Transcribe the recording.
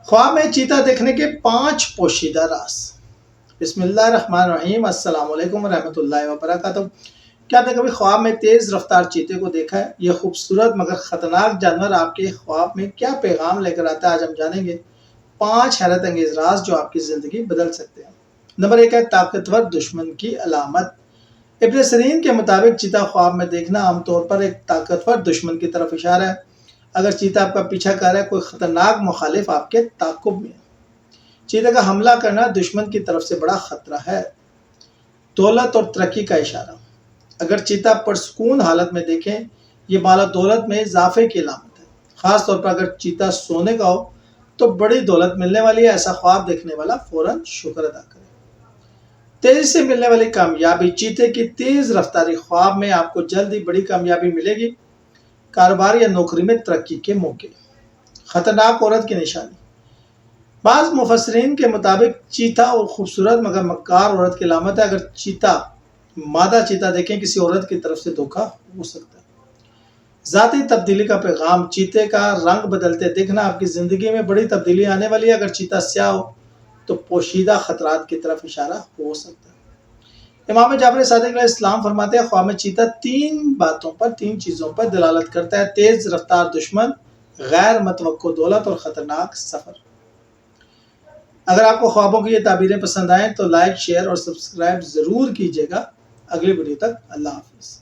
خواب میں چیتا دیکھنے کے 5 پوشیدہ راز۔ بسم اللہ الرحمن الرحیم، السلام علیکم ورحمۃ اللہ وبرکاتہ۔ کیا آپ نے کبھی خواب میں تیز رفتار چیتے کو دیکھا ہے؟ یہ خوبصورت مگر خطرناک جانور آپ کے خواب میں کیا پیغام لے کر آتا ہے، آج ہم جانیں گے 5 حیرت انگیز راز جو آپ کی زندگی بدل سکتے ہیں۔ نمبر 1 ہے طاقتور دشمن کی علامت۔ ابن سیرین کے مطابق چیتا خواب میں دیکھنا عام طور پر ایک طاقتور دشمن کی طرف اشارہ ہے۔ اگر چیتا آپ کا پیچھا کر رہا ہے، کوئی خطرناک مخالف آپ کے تعاقب میں ہے۔ چیتے کا حملہ کرنا دشمن کی طرف سے بڑا خطرہ ہے۔ دولت اور ترقی کا اشارہ۔ اگر چیتا پرسکون حالت میں دیکھیں، یہ مال و دولت میں اضافے کی علامت ہے۔ خاص طور پر اگر چیتا سونے کا ہو تو بڑی دولت ملنے والی ہے۔ ایسا خواب دیکھنے والا فوراً شکر ادا کرے۔ تیزی سے ملنے والی کامیابی۔ چیتے کی تیز رفتاری خواب میں آپ کو جلد ہی بڑی کامیابی ملے گی۔ کاروبار یا نوکری میں ترقی کے موقع۔ خطرناک عورت کی نشانی۔ بعض مفسرین کے مطابق چیتا اور خوبصورت مگر مکار عورت کی علامت ہے۔ اگر مادہ چیتا دیکھیں، کسی عورت کی طرف سے دھوکہ ہو سکتا ہے۔ ذاتی تبدیلی کا پیغام۔ چیتے کا رنگ بدلتے دیکھنا آپ کی زندگی میں بڑی تبدیلی آنے والی ہے۔ اگر چیتا سیاہ ہو تو پوشیدہ خطرات کی طرف اشارہ ہو سکتا ہے۔ امام جعفر صادق علیہ السلام فرماتے ہیں، خواب میں چیتا 3 چیزوں پر دلالت کرتا ہے: تیز رفتار دشمن، غیر متوقع دولت اور خطرناک سفر۔ اگر آپ کو خوابوں کی یہ تعبیریں پسند آئیں تو لائک، شیئر اور سبسکرائب ضرور کیجیے گا۔ اگلی ویڈیو تک اللہ حافظ۔